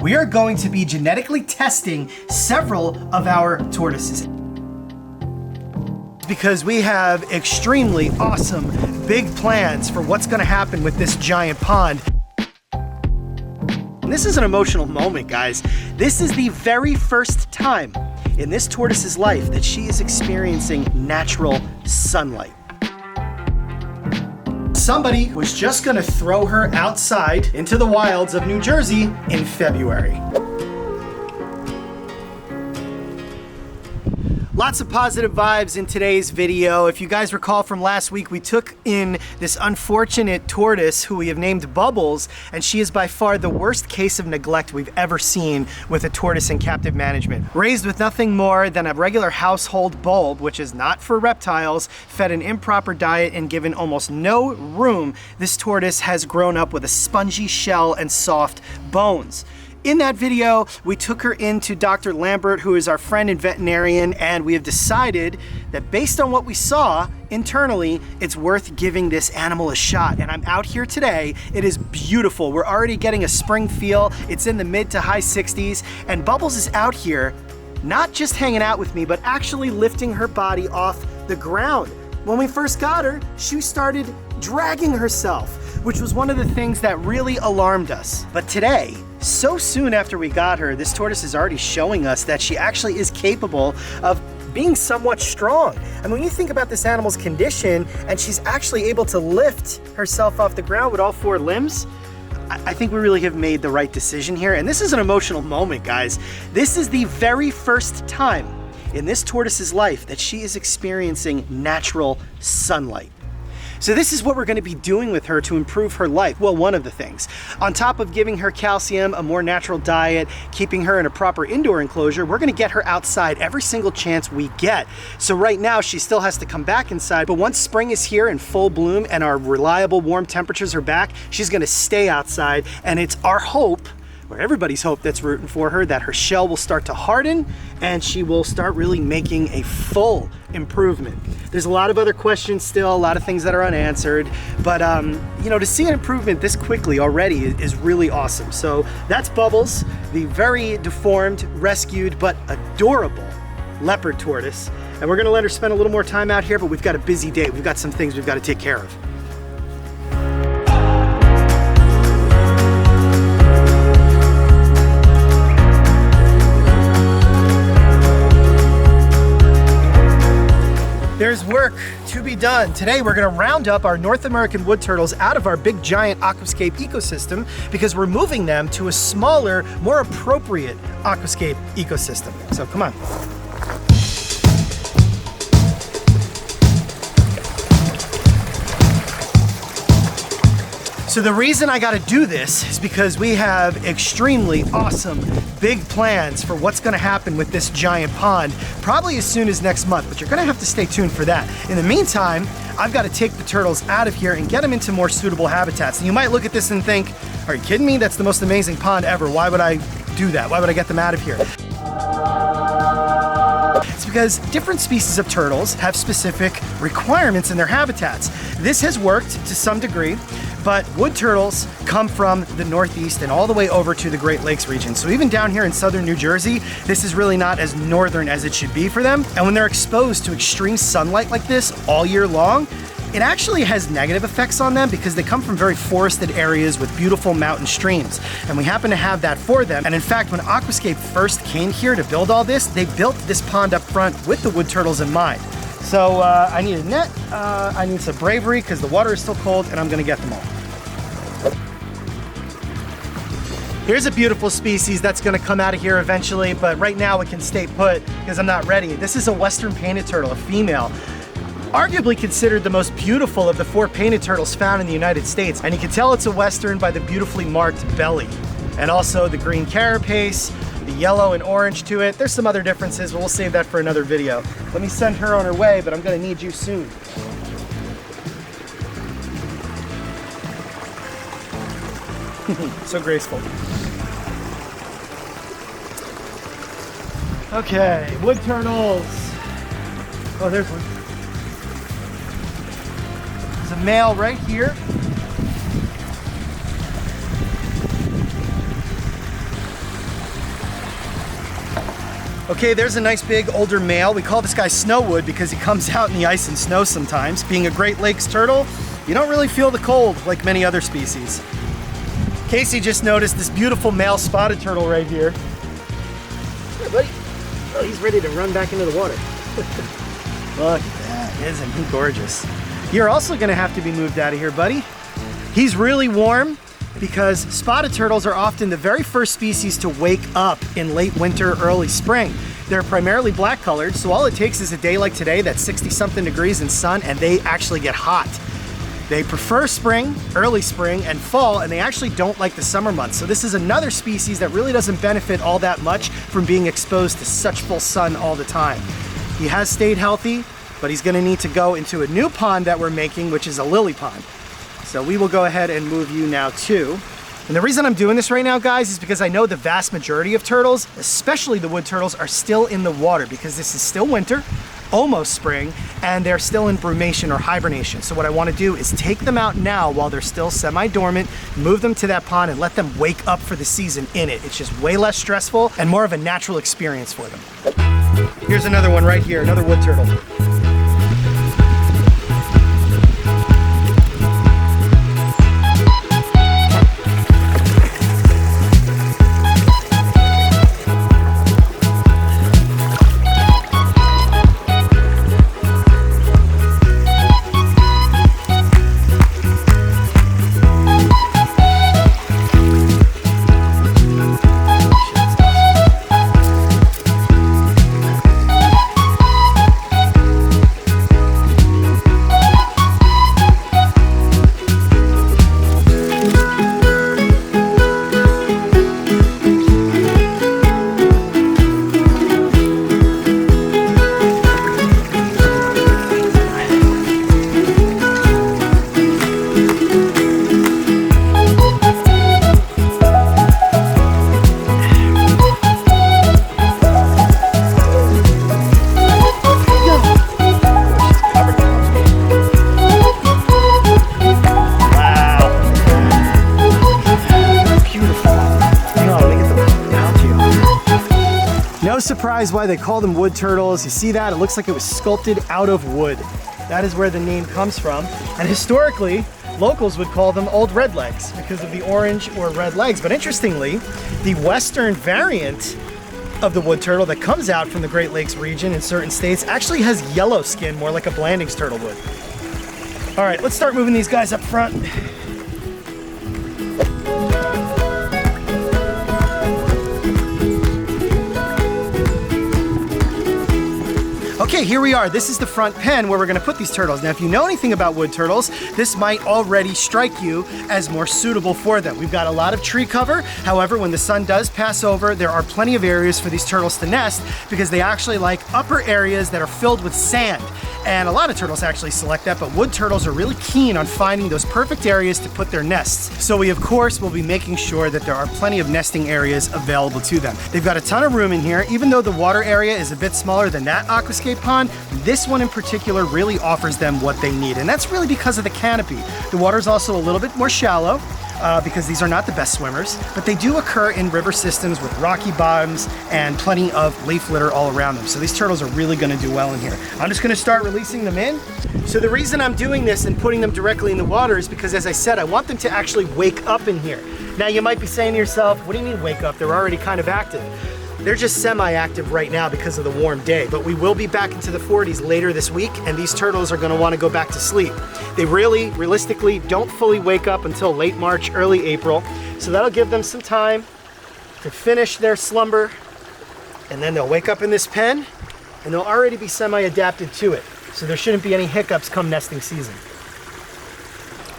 We are going to be genetically testing several of our tortoises because we have extremely awesome big plans for what's going to happen with this giant pond. And this is an emotional moment, guys. This is the very first time in this tortoise's life that she is experiencing natural sunlight. Somebody was just gonna throw her outside into the wilds of New Jersey in February. Lots of positive vibes in today's video. If you guys recall from last week, we took in this unfortunate tortoise who we have named Bubbles, and she is by far the worst case of neglect we've ever seen with a tortoise in captive management. Raised with nothing more than a regular household bulb, which is not for reptiles, fed an improper diet and given almost no room, this tortoise has grown up with a spongy shell and soft bones. In that video, we took her into Dr. Lambert, who is our friend and veterinarian, and we have decided that based on what we saw internally, it's worth giving this animal a shot. And I'm out here today. It is beautiful. We're already getting a spring feel. It's in the mid to high 60s, and Bubbles is out here, not just hanging out with me, but actually lifting her body off the ground. When we first got her, she started dragging herself, which was one of the things that really alarmed us. But today, so soon after we got her, this tortoise is already showing us that she actually is capable of being somewhat strong. And when you think about this animal's condition, and she's actually able to lift herself off the ground with all four limbs, I think we really have made the right decision here. And this is an emotional moment, guys. This is the very first time in this tortoise's life that she is experiencing natural sunlight. So this is what we're going to be doing with her to improve her life. Well, one of the things. On top of giving her calcium, a more natural diet, keeping her in a proper indoor enclosure, we're going to get her outside every single chance we get. So right now she still has to come back inside, but once spring is here in full bloom and our reliable warm temperatures are back, she's going to stay outside, and it's our hope, or everybody's hope that's rooting for her, that her shell will start to harden and she will start really making a full improvement. There's a lot of other questions still, a lot of things that are unanswered, but you know, to see an improvement this quickly already is really awesome. So that's Bubbles, the very deformed, rescued, but adorable leopard tortoise. And we're gonna let her spend a little more time out here, but we've got a busy day. We've got some things we've got to take care of. There's work to be done. Today we're gonna round up our North American wood turtles out of our big giant aquascape ecosystem because we're moving them to a smaller, more appropriate aquascape ecosystem. So come on. So the reason I gotta do this is because we have extremely awesome big plans for what's gonna happen with this giant pond, probably as soon as next month, but you're gonna have to stay tuned for that. In the meantime, I've gotta take the turtles out of here and get them into more suitable habitats. And you might look at this and think, are you kidding me? That's the most amazing pond ever. Why would I do that? Why would I get them out of here? It's because different species of turtles have specific requirements in their habitats. This has worked to some degree, but wood turtles come from the Northeast and all the way over to the Great Lakes region. So even down here in southern New Jersey, this is really not as northern as it should be for them. And when they're exposed to extreme sunlight like this all year long, it actually has negative effects on them because they come from very forested areas with beautiful mountain streams. And we happen to have that for them. And in fact, when Aquascape first came here to build all this, they built this pond up front with the wood turtles in mind. So I need a net, I need some bravery because the water is still cold, and I'm gonna get them all. Here's a beautiful species that's gonna come out of here eventually, but right now it can stay put because I'm not ready. This is a western painted turtle, a female. Arguably considered the most beautiful of the 4 painted turtles found in the United States. And you can tell it's a western by the beautifully marked belly. And also the green carapace, the yellow and orange to it. There's some other differences, but we'll save that for another video. Let me send her on her way, but I'm gonna need you soon. So graceful. Okay, wood turtles. Oh, there's one. There's a male right here. Okay, there's a nice big older male. We call this guy Snowwood because he comes out in the ice and snow sometimes. Being a Great Lakes turtle, you don't really feel the cold like many other species. Casey just noticed this beautiful male spotted turtle right here. Yeah, buddy. Oh, he's ready to run back into the water. Look at that, isn't he gorgeous? You're also gonna have to be moved out of here, buddy. He's really warm because spotted turtles are often the very first species to wake up in late winter, early spring. They're primarily black colored, so all it takes is a day like today that's 60-something degrees in sun and they actually get hot. They prefer spring, early spring, and fall, and they actually don't like the summer months. So this is another species that really doesn't benefit all that much from being exposed to such full sun all the time. He has stayed healthy, but he's gonna need to go into a new pond that we're making, which is a lily pond. So we will go ahead and move you now too. And the reason I'm doing this right now, guys, is because I know the vast majority of turtles, especially the wood turtles, are still in the water because this is still winter, almost spring, and they're still in brumation or hibernation. So what I want to do is take them out now while they're still semi-dormant, move them to that pond and let them wake up for the season in it. It's just way less stressful and more of a natural experience for them. Here's another one right here, another wood turtle. No surprise why they call them wood turtles. You see that? It looks like it was sculpted out of wood. That is where the name comes from. And historically, locals would call them old red legs because of the orange or red legs. But interestingly, the western variant of the wood turtle that comes out from the Great Lakes region in certain states actually has yellow skin, more like a Blanding's turtle would. All right, let's start moving these guys up front. Okay, here we are. This is the front pen where we're gonna put these turtles. Now, if you know anything about wood turtles, this might already strike you as more suitable for them. We've got a lot of tree cover. However, when the sun does pass over, there are plenty of areas for these turtles to nest because they actually like upper areas that are filled with sand. And a lot of turtles actually select that, but wood turtles are really keen on finding those perfect areas to put their nests. So we, of course, will be making sure that there are plenty of nesting areas available to them. They've got a ton of room in here. Even though the water area is a bit smaller than that aquascape pond, this one in particular really offers them what they need. And that's really because of the canopy. The water is also a little bit more shallow, because these are not the best swimmers, but they do occur in river systems with rocky bottoms and plenty of leaf litter all around them. So these turtles are really gonna do well in here. I'm just gonna start releasing them in. So the reason I'm doing this and putting them directly in the water is because, as I said, I want them to actually wake up in here. Now you might be saying to yourself, what do you mean wake up? They're already kind of active. They're just semi-active right now because of the warm day, but we will be back into the 40s later this week, and these turtles are gonna wanna go back to sleep. They really, realistically, don't fully wake up until late March, early April, so that'll give them some time to finish their slumber, and then they'll wake up in this pen, and they'll already be semi-adapted to it, so there shouldn't be any hiccups come nesting season.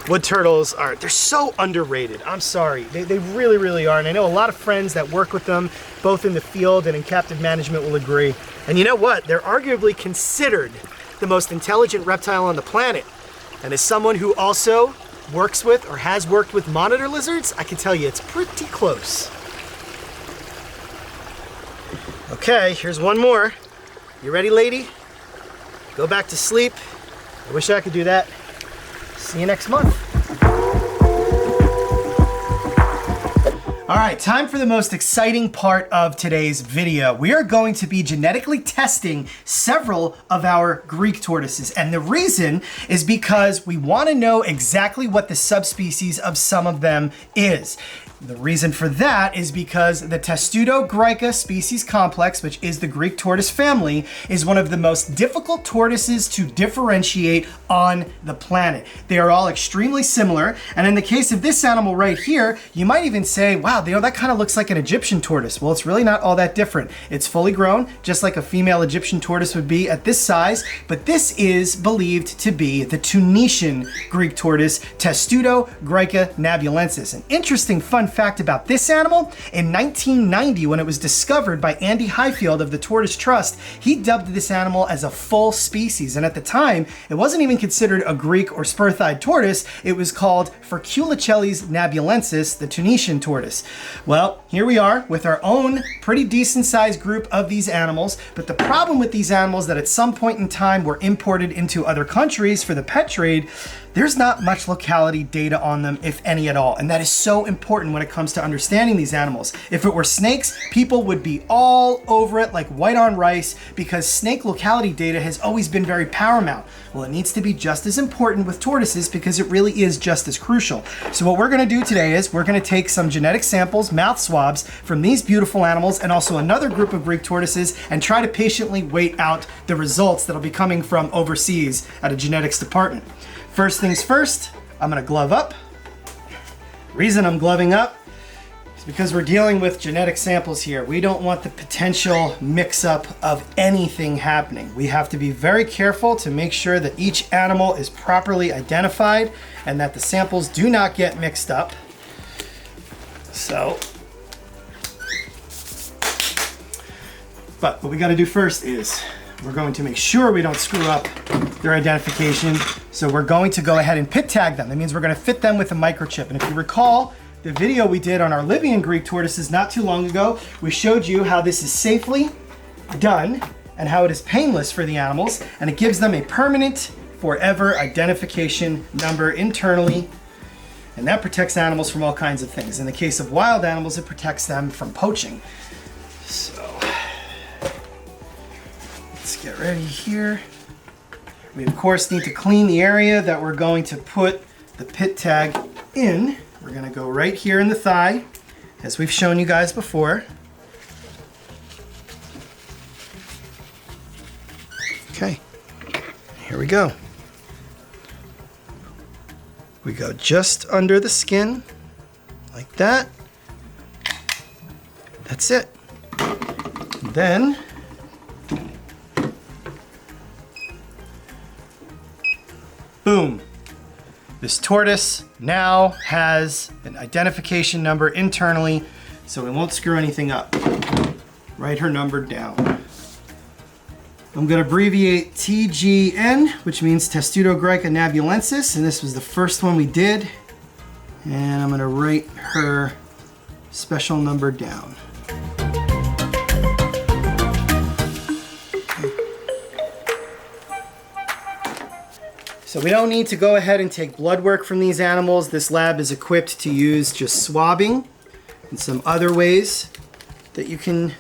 Wood turtles they're so underrated. I'm sorry, they really, really are. And I know a lot of friends that work with them, both in the field and in captive management, will agree. And you know what? They're arguably considered the most intelligent reptile on the planet. And as someone who also works with or has worked with monitor lizards, I can tell you it's pretty close. Okay, here's one more. You ready, lady? Go back to sleep. I wish I could do that. See you next month. All right, time for the most exciting part of today's video. We are going to be genetically testing several of our Greek tortoises. And the reason is because we want to know exactly what the subspecies of some of them is. The reason for that is because the Testudo graeca species complex, which is the Greek tortoise family, is one of the most difficult tortoises to differentiate on the planet. They are all extremely similar, and in the case of this animal right here, you might even say, wow, that kind of looks like an Egyptian tortoise. Well, it's really not all that different. It's fully grown, just like a female Egyptian tortoise would be at this size, but this is believed to be the Tunisian Greek tortoise, Testudo graeca nabulensis. An interesting fun fact about this animal, in 1990, when it was discovered by Andy Highfield of the Tortoise Trust, he dubbed this animal as a full species. And at the time, it wasn't even considered a Greek or spur-thighed tortoise. It was called Furculicheles nabulensis, the Tunisian tortoise. Well, here we are with our own pretty decent sized group of these animals. But the problem with these animals that at some point in time were imported into other countries for the pet trade, there's not much locality data on them, if any at all. And that is so important when it comes to understanding these animals. If it were snakes, people would be all over it like white on rice because snake locality data has always been very paramount. Well, it needs to be just as important with tortoises because it really is just as crucial. So what we're gonna do today is we're gonna take some genetic samples, mouth swabs, from these beautiful animals and also another group of Greek tortoises and try to patiently wait out the results that'll be coming from overseas at a genetics department. First things first, I'm gonna glove up. Reason I'm gloving up is because we're dealing with genetic samples here. We don't want the potential mix-up of anything happening. We have to be very careful to make sure that each animal is properly identified and that the samples do not get mixed up. But what we gotta do first is we're going to make sure we don't screw up their identification. So we're going to go ahead and pit tag them. That means we're going to fit them with a microchip. And if you recall the video we did on our Libyan Greek tortoises not too long ago, we showed you how this is safely done and how it is painless for the animals. And it gives them a permanent, forever identification number internally. And that protects animals from all kinds of things. In the case of wild animals, it protects them from poaching. So let's get ready here. We of course need to clean the area that we're going to put the pit tag in. We're gonna go right here in the thigh, as we've shown you guys before. Okay, here we go. We go just under the skin, like that. That's it. Then boom. This tortoise now has an identification number internally, so we won't screw anything up. Write her number down. I'm going to abbreviate TGN, which means Testudo graeca nabulensis, and this was the first one we did. And I'm going to write her special number down. So we don't need to go ahead and take blood work from these animals. This lab is equipped to use just swabbing and some other ways that you can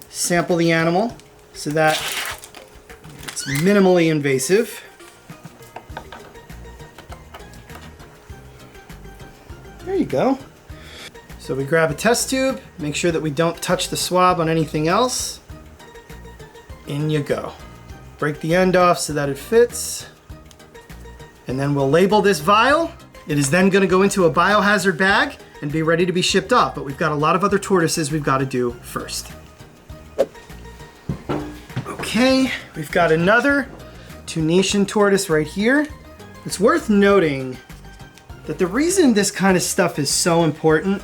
sample the animal so that it's minimally invasive. There you go. So we grab a test tube, make sure that we don't touch the swab on anything else. In you go. Break the end off so that it fits. And then we'll label this vial. It is then going to go into a biohazard bag and be ready to be shipped off. But we've got a lot of other tortoises we've got to do first. Okay, we've got another Tunisian tortoise right here. It's worth noting that the reason this kind of stuff is so important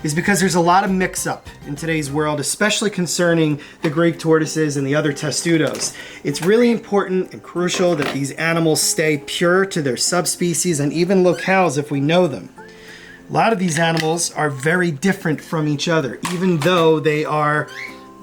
is because there's a lot of mix-up in today's world, especially concerning the Greek tortoises and the other testudos. It's really important and crucial that these animals stay pure to their subspecies and even locales if we know them. A lot of these animals are very different from each other, even though they are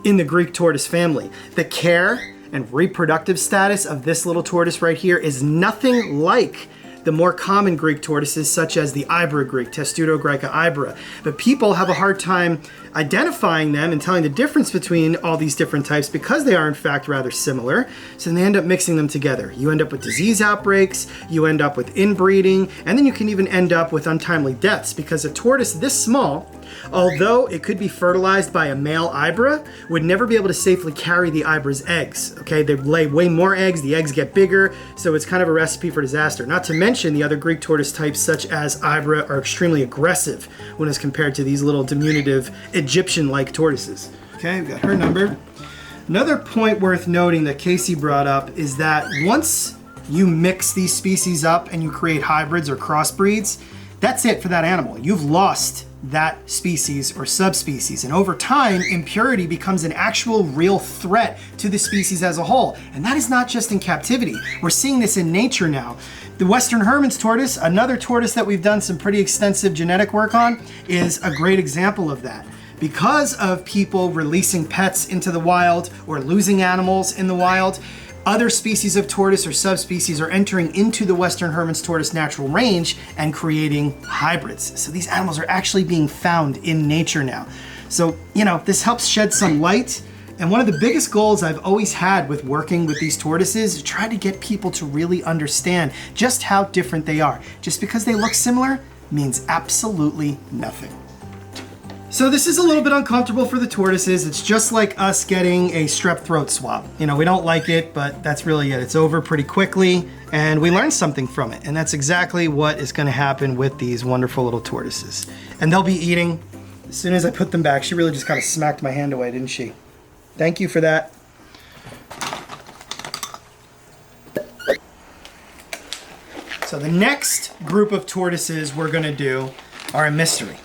in the Greek tortoise family. The care and reproductive status of this little tortoise right here is nothing like the more common Greek tortoises, such as the Ibera Greek, Testudo graeca ibera. But people have a hard time identifying them and telling the difference between all these different types because they are in fact rather similar. So then they end up mixing them together. You end up with disease outbreaks, you end up with inbreeding, and then you can even end up with untimely deaths because a tortoise this small, although it could be fertilized by a male Ibera, would never be able to safely carry the Ibera's eggs. Okay, they lay way more eggs, the eggs get bigger, so it's kind of a recipe for disaster. Not to mention the other Greek tortoise types such as Ibera are extremely aggressive when it's compared to these little diminutive Egyptian-like tortoises. Okay, we've got her number. Another point worth noting that Casey brought up is that once you mix these species up and you create hybrids or crossbreeds, that's it for that animal. You've lost that species or subspecies. And over time, impurity becomes an actual real threat to the species as a whole. And that is not just in captivity. We're seeing this in nature now. The Western Hermann's tortoise, another tortoise that we've done some pretty extensive genetic work on, is a great example of that. Because of people releasing pets into the wild or losing animals in the wild, other species of tortoise or subspecies are entering into the Western Hermann's tortoise natural range and creating hybrids. So these animals are actually being found in nature now. So, this helps shed some light. And one of the biggest goals I've always had with working with these tortoises is try to get people to really understand just how different they are. Just because they look similar means absolutely nothing. So this is a little bit uncomfortable for the tortoises. It's just like us getting a strep throat swab. We don't like it, but that's really it. It's over pretty quickly, and we learned something from it. And that's exactly what is going to happen with these wonderful little tortoises. And they'll be eating as soon as I put them back. She really just kind of smacked my hand away, didn't she? Thank you for that. So the next group of tortoises we're going to do are a mystery.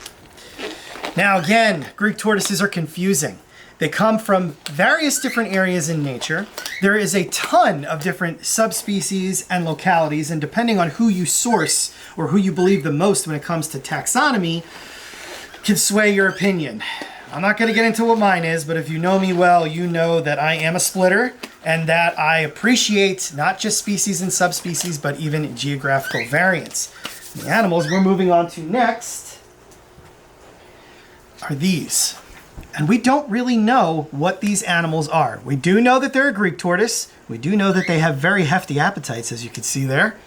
Now again, Greek tortoises are confusing. They come from various different areas in nature. There is a ton of different subspecies and localities, and depending on who you source or who you believe the most when it comes to taxonomy, can sway your opinion. I'm not going to get into what mine is, but if you know me well, you know that I am a splitter and that I appreciate not just species and subspecies, but even geographical variants. The animals we're moving on to next are these. And we don't really know what these animals are. We do know that they're a Greek tortoise. We do know that they have very hefty appetites, as you can see there.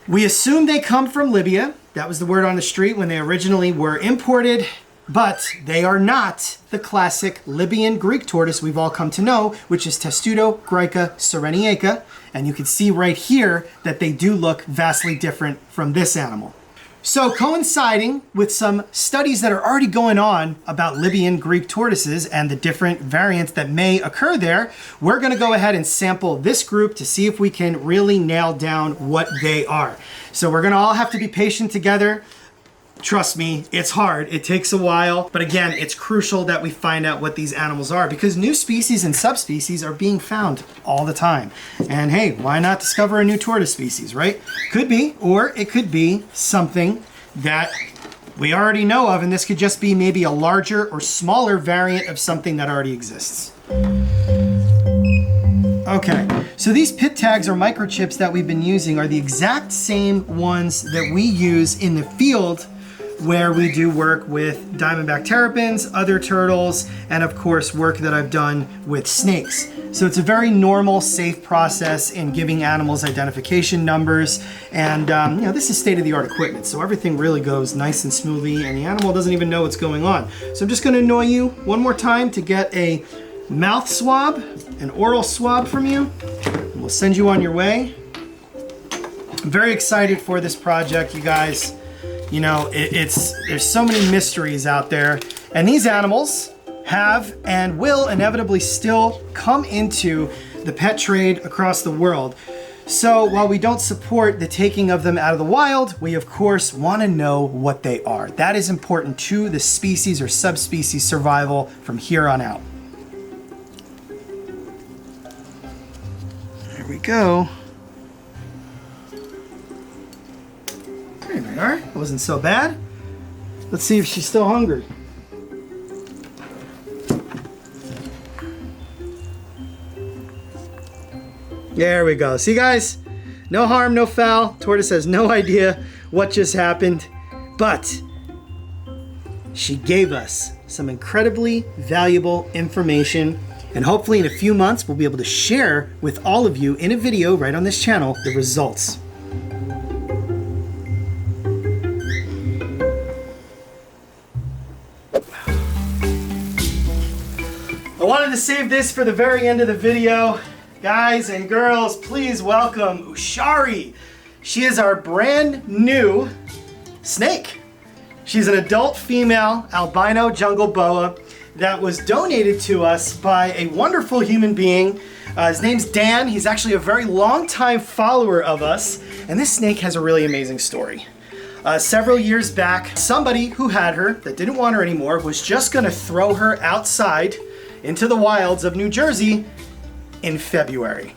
We assume they come from Libya. That was the word on the street when they originally were imported, but they are not the classic Libyan Greek tortoise we've all come to know, which is Testudo graeca cyrenaica. And you can see right here that they do look vastly different from this animal. So coinciding with some studies that are already going on about Libyan Greek tortoises and the different variants that may occur there, we're going to go ahead and sample this group to see if we can really nail down what they are. So we're going to all have to be patient together. Trust me, it's hard. It takes a while. But again, it's crucial that we find out what these animals are because new species and subspecies are being found all the time. And hey, why not discover a new tortoise species, right? Could be, or it could be something that we already know of, and this could just be maybe a larger or smaller variant of something that already exists. Okay, so these pit tags or microchips that we've been using are the exact same ones that we use in the field where we do work with diamondback terrapins, other turtles, and of course work that I've done with snakes. So it's a very normal, safe process in giving animals identification numbers. And this is state-of-the-art equipment, so everything really goes nice and smoothly and the animal doesn't even know what's going on. So I'm just gonna annoy you one more time to get a mouth swab, an oral swab from you, and we'll send you on your way. I'm very excited for this project, you guys. There's so many mysteries out there, and these animals have and will inevitably still come into the pet trade across the world. So while we don't support the taking of them out of the wild, we of course want to know what they are. That is important to the species or subspecies survival from here on out. There we go. There we are. It wasn't so bad. Let's see if she's still hungry. There we go. See, guys? No harm, no foul. Tortoise has no idea what just happened, but she gave us some incredibly valuable information, and hopefully in a few months we'll be able to share with all of you in a video right on this channel the results. I wanted to save this for the very end of the video. Guys and girls, please welcome Ushari. She is our brand new snake. She's an adult female albino jungle boa that was donated to us by a wonderful human being. His name's Dan. He's actually a very long-time follower of us, and this snake has a really amazing story. Several years back, somebody who had her, that didn't want her anymore, was just gonna throw her outside into the wilds of New Jersey in February.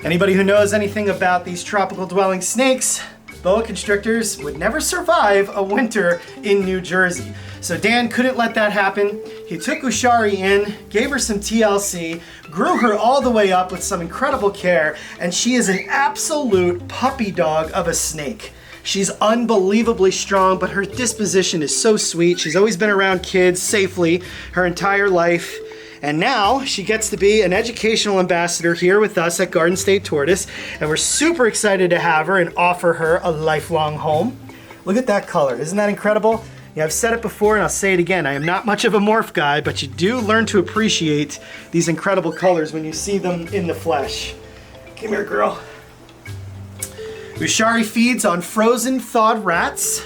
Anybody who knows anything about these tropical dwelling snakes, boa constrictors would never survive a winter in New Jersey. So Dan couldn't let that happen. He took Ushari in, gave her some TLC, grew her all the way up with some incredible care, and she is an absolute puppy dog of a snake. She's unbelievably strong, but her disposition is so sweet. She's always been around kids safely her entire life. And now she gets to be an educational ambassador here with us at Garden State Tortoise, and we're super excited to have her and offer her a lifelong home. Look at that color, isn't that incredible? Yeah, I've said it before and I'll say it again, I am not much of a morph guy, but you do learn to appreciate these incredible colors when you see them in the flesh. Come here, girl. Ushari feeds on frozen thawed rats,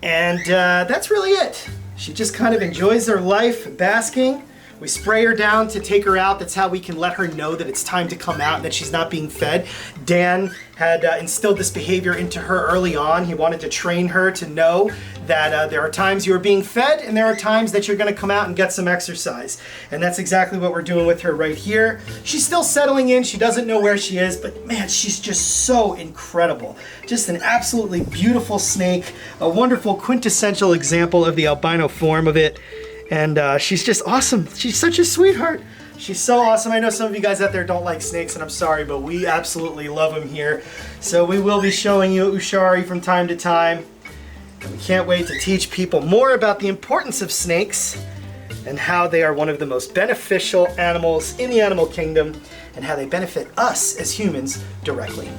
and that's really it. She just kind of enjoys her life basking. We spray her down to take her out. That's how we can let her know that it's time to come out and that she's not being fed. Dan had instilled this behavior into her early on. He wanted to train her to know that there are times you are being fed and there are times that you're gonna come out and get some exercise. And that's exactly what we're doing with her right here. She's still settling in. She doesn't know where she is, but man, she's just so incredible. Just an absolutely beautiful snake, a wonderful quintessential example of the albino form of it. And she's just awesome. She's such a sweetheart. She's so awesome. I know some of you guys out there don't like snakes, and I'm sorry, but we absolutely love them here. So we will be showing you Ushari from time to time. And we can't wait to teach people more about the importance of snakes and how they are one of the most beneficial animals in the animal kingdom and how they benefit us as humans directly.